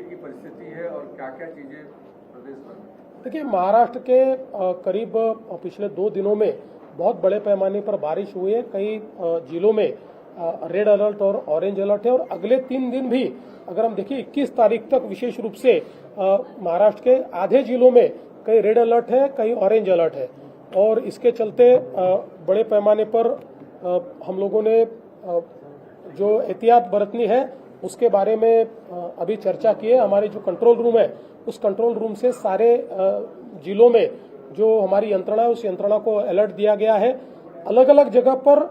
तरीके की परिस्थिति है और क्या क्या चीजें प्रदेश भर में? देखिए, महाराष्ट्र के करीब पिछले 2 दिनों में बहुत बड़े पैमाने पर बारिश हुई है। कई जिलों में रेड अलर्ट और ऑरेंज अलर्ट है और अगले 3 दिन भी अगर हम देखिए 21 तारीख तक विशेष रूप से महाराष्ट्र के आधे जिलों में कई रेड अलर्ट है, कई ऑरेंज अलर्ट है और इसके चलते बड़े पैमाने पर हम लोगों ने जो एहतियात बरतनी है उसके बारे में अभी चर्चा की है। हमारे जो कंट्रोल रूम है उस कंट्रोल रूम से सारे जिलों में जो हमारी यंत्रणा है उस यंत्रणा को अलर्ट दिया गया है। अलग अलग जगह पर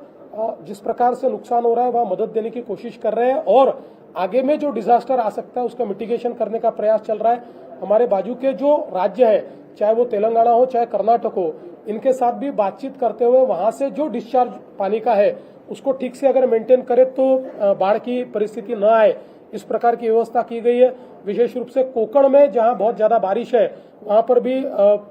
जिस प्रकार से नुकसान हो रहा है वहाँ मदद देने की कोशिश कर रहे हैं और आगे में जो डिजास्टर आ सकता है उसका मिटिगेशन करने का प्रयास चल रहा है। हमारे बाजू के जो राज्य है, चाहे वो तेलंगाना हो चाहे कर्नाटक हो, इनके साथ भी बातचीत करते हुए वहां से जो डिस्चार्ज पानी का है उसको ठीक से अगर मेंटेन करे तो बाढ़ की परिस्थिति न आए, इस प्रकार की व्यवस्था की गई है। विशेष रूप से कोकण में जहां बहुत ज्यादा बारिश है वहां पर भी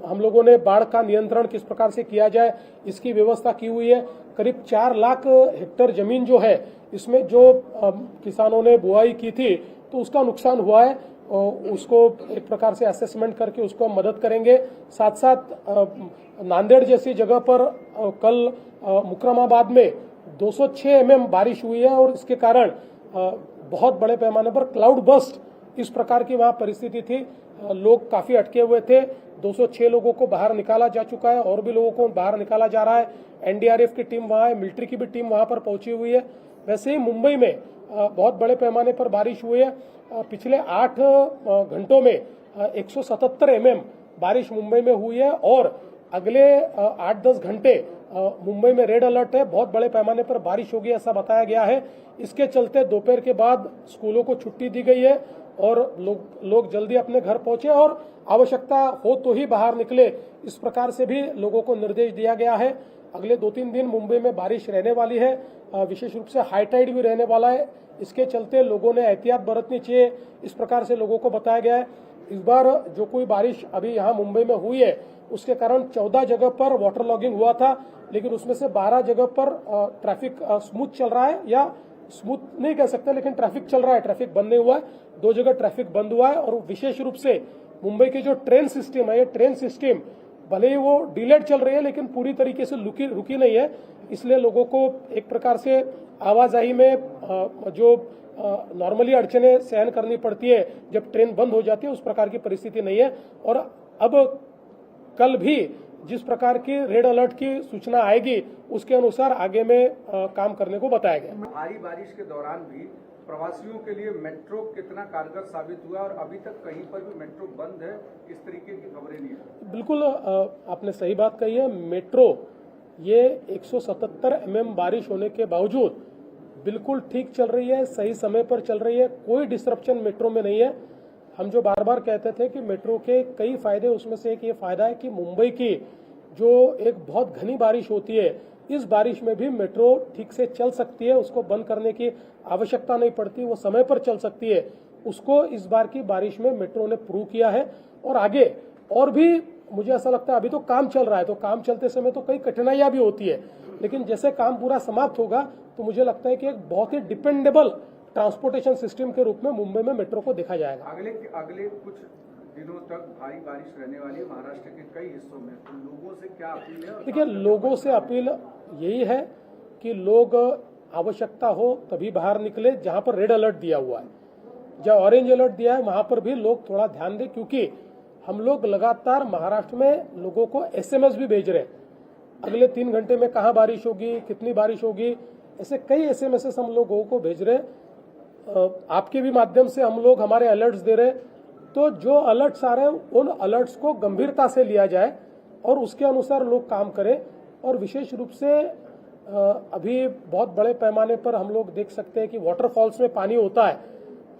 हम लोगों ने बाढ़ का नियंत्रण किस प्रकार से किया जाए इसकी व्यवस्था की हुई है। करीब 4 लाख हेक्टेयर जमीन जो है इसमें जो किसानों ने बुआई की थी तो उसका नुकसान हुआ है, उसको एक प्रकार से असेसमेंट करके उसको हम मदद करेंगे। साथ साथ नांदेड़ जैसी जगह पर कल मुकरमाबाद में 206 mm बारिश हुई है और इसके कारण बहुत बड़े पैमाने पर क्लाउड बस्ट इस प्रकार की वहां परिस्थिति थी। लोग काफी अटके हुए थे। 206 लोगों को बाहर निकाला जा चुका है और भी लोगों को बाहर निकाला जा रहा है। एनडीआरएफ की टीम वहां है, मिलिट्री की भी टीम वहां पर पहुंची हुई है। वैसे ही मुंबई में बहुत बड़े पैमाने पर बारिश हुई है। पिछले 8 घंटों में 177 mm बारिश मुंबई में हुई है और अगले 8-10 घंटे मुंबई में रेड अलर्ट है। बहुत बड़े पैमाने पर बारिश होगी ऐसा बताया गया है। इसके चलते दोपहर के बाद स्कूलों को छुट्टी दी गई है और लोग जल्दी अपने घर पहुंचे और आवश्यकता हो तो ही बाहर निकले, इस प्रकार से भी लोगों को निर्देश दिया गया है। अगले 2-3 दिन मुंबई में बारिश रहने वाली है, विशेष रूप से हाई टाइड भी रहने वाला है। इसके चलते लोगों ने एहतियात बरतनी चाहिए, इस प्रकार से लोगों को बताया गया है। इस बार जो कोई बारिश अभी यहाँ मुंबई में हुई है उसके कारण 14 जगह पर वाटर लॉगिंग हुआ था, लेकिन उसमें से 12 जगह पर ट्रैफिक स्मूथ चल रहा है, या स्मूथ नहीं कह सकते लेकिन ट्रैफिक चल रहा है, ट्रैफिक बंद नहीं हुआ है। 2 जगह ट्रैफिक बंद हुआ है और विशेष रूप से मुंबई की जो ट्रेन सिस्टम है, ये ट्रेन सिस्टम भले ही वो डिलेड चल रही है लेकिन पूरी तरीके से रुकी नहीं है। इसलिए लोगों को एक प्रकार से आवाजाही में जो नॉर्मली अड़चने सहन करनी पड़ती है जब ट्रेन बंद हो जाती है उस प्रकार की परिस्थिति नहीं है। और अब कल भी जिस प्रकार की रेड अलर्ट की सूचना आएगी उसके अनुसार आगे में काम करने को बताया गया। भारी बारिश के दौरान भी प्रवासियों के लिए मेट्रो कितना कारगर साबित हुआ और अभी तक कहीं पर भी मेट्रो बंद है, इस तरीके की खबरें नहीं है। बिल्कुल आपने सही बात कही है। मेट्रो ये 177 mm बारिश होने के बावजूद बिल्कुल ठीक चल रही है, सही समय पर चल रही है, कोई डिसरप्शन मेट्रो में नहीं है। हम जो बार बार कहते थे कि मेट्रो के कई फायदे, उसमें से एक ये फायदा है कि मुंबई की जो एक बहुत घनी बारिश होती है, इस बारिश में भी मेट्रो ठीक से चल सकती है, उसको बंद करने की आवश्यकता नहीं पड़ती, वो समय पर चल सकती है। उसको इस बार की बारिश में मेट्रो ने प्रूव किया है और आगे और भी मुझे ऐसा लगता है। अभी तो काम चल रहा है तो काम चलते समय तो कई कठिनाइयां भी होती है, लेकिन जैसे काम पूरा समाप्त होगा तो मुझे लगता है कि एक बहुत ही डिपेंडेबल ट्रांसपोर्टेशन सिस्टम के रूप में मुंबई में मेट्रो को देखा जाएगा। अगले कुछ दिनों तक भारी बारिश रहने वाली है महाराष्ट्र के कई हिस्सों में, तो लोगों से क्या अपील है? देखिए, लोगों से अपील यही है कि लोग आवश्यकता हो तभी बाहर निकले। जहां पर रेड अलर्ट दिया हुआ है, जहां ऑरेंज अलर्ट दिया है, वहां पर भी लोग थोड़ा ध्यान दें, क्योंकि हम लोग लगातार महाराष्ट्र में लोगों को एसएमएस भी भेज रहे हैं। अगले 3 घंटे में कहाँ बारिश होगी, कितनी बारिश होगी, ऐसे कई एसएमएस हम लोगों को भेज रहे हैं। आपके भी माध्यम से हम लोग हमारे अलर्ट्स दे रहे हैं, तो जो अलर्ट्स आ रहे हैं उन अलर्ट्स को गंभीरता से लिया जाए और उसके अनुसार लोग काम करें। और विशेष रूप से अभी बहुत बड़े पैमाने पर हम लोग देख सकते हैं कि वाटरफॉल्स में पानी होता है,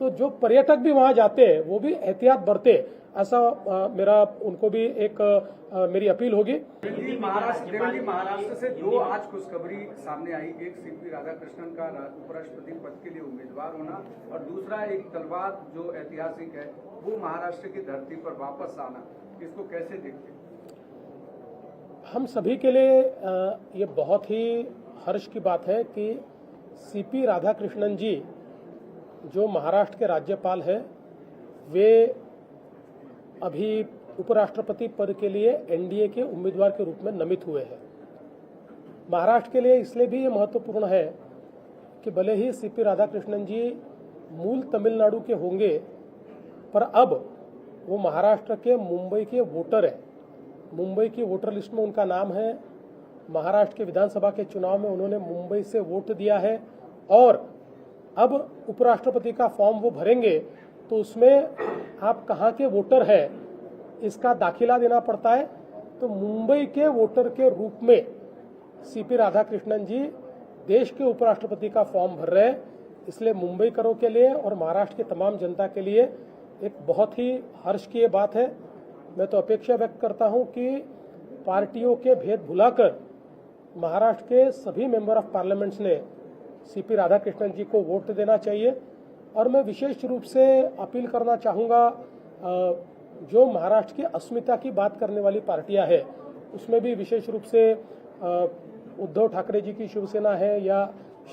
तो जो पर्यटक भी वहां जाते हैं वो भी एहतियात बरते, ऐसा मेरा उनको भी एक मेरी अपील होगी। दिल्ली महाराष्ट्र से 2 आज खुशखबरी सामने आई। एक सीपी राधाकृष्णन का उपराष्ट्रपति पद के लिए उम्मीदवार होना और दूसरा एक तलवार जो ऐतिहासिक है वो महाराष्ट्र की धरती पर वापस आना। इसको कैसे देखते हैं? हम सभी के लिए ये बहुत ही हर्ष की बात है कि सीपी राधाकृष्णन जी जो महाराष्ट्र के राज्यपाल है वे अभी उपराष्ट्रपति पद के लिए एनडीए के उम्मीदवार के रूप में नामित हुए हैं। महाराष्ट्र के लिए इसलिए भी ये महत्वपूर्ण है कि भले ही सीपी राधाकृष्णन जी मूल तमिलनाडु के होंगे, पर अब वो महाराष्ट्र के मुंबई के वोटर हैं। मुंबई की वोटर लिस्ट में उनका नाम है। महाराष्ट्र के विधानसभा के चुनाव में उन्होंने मुंबई से वोट दिया है और अब उपराष्ट्रपति का फॉर्म वो भरेंगे तो उसमें आप कहाँ के वोटर हैं इसका दाखिला देना पड़ता है। तो मुंबई के वोटर के रूप में सीपी राधाकृष्णन जी देश के उपराष्ट्रपति का फॉर्म भर रहे हैं। इसलिए मुंबईकरों के लिए और महाराष्ट्र की तमाम जनता के लिए एक बहुत ही हर्ष की ये बात है। मैं तो अपेक्षा व्यक्त करता हूं कि पार्टियों के भेद भुलाकर महाराष्ट्र के सभी मेंबर ऑफ पार्लियामेंट्स ने सीपी राधाकृष्णन जी को वोट देना चाहिए। और मैं विशेष रूप से अपील करना चाहूँगा, जो महाराष्ट्र की अस्मिता की बात करने वाली पार्टियां हैं उसमें भी विशेष रूप से उद्धव ठाकरे जी की शिवसेना है या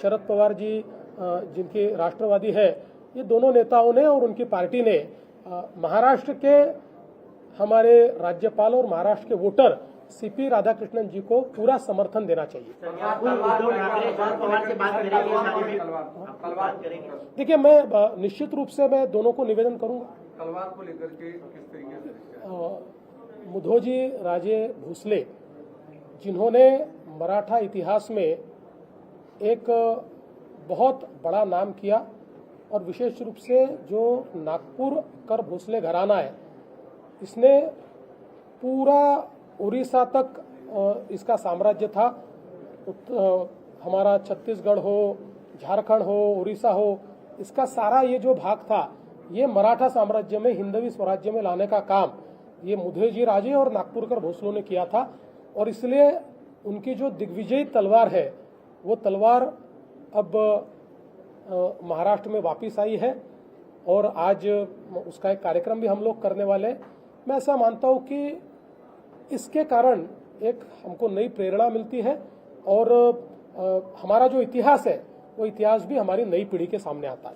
शरद पवार जी जिनके राष्ट्रवादी है, ये दोनों नेताओं ने और उनकी पार्टी ने महाराष्ट्र के हमारे राज्यपाल और महाराष्ट्र के वोटर सीपी राधाकृष्णन जी को पूरा समर्थन देना चाहिए। देखिए, मैं निश्चित रूप से मैं दोनों को निवेदन करूंगा। तलवार को लेकर के किस तरीके से मुधोजी राजे भोसले जिन्होंने मराठा इतिहास में एक बहुत बड़ा नाम किया और विशेष रूप से जो नागपुर कर भोसले घराना है, इसने पूरा उड़ीसा तक इसका साम्राज्य था। हमारा छत्तीसगढ़ हो, झारखंड हो, उड़ीसा हो, इसका सारा ये जो भाग था ये मराठा साम्राज्य में हिंदवी स्वराज्य में लाने का काम ये मुधोजी राजे और नागपुरकर भोसलों ने किया था। और इसलिए उनकी जो दिग्विजयी तलवार है वो तलवार अब महाराष्ट्र में वापस आई है और आज उसका एक कार्यक्रम भी हम लोग करने वाले हैं। मैं ऐसा मानता हूँ कि इसके कारण एक हमको नई प्रेरणा मिलती है और हमारा जो इतिहास है वो इतिहास भी हमारी नई पीढ़ी के सामने आता है।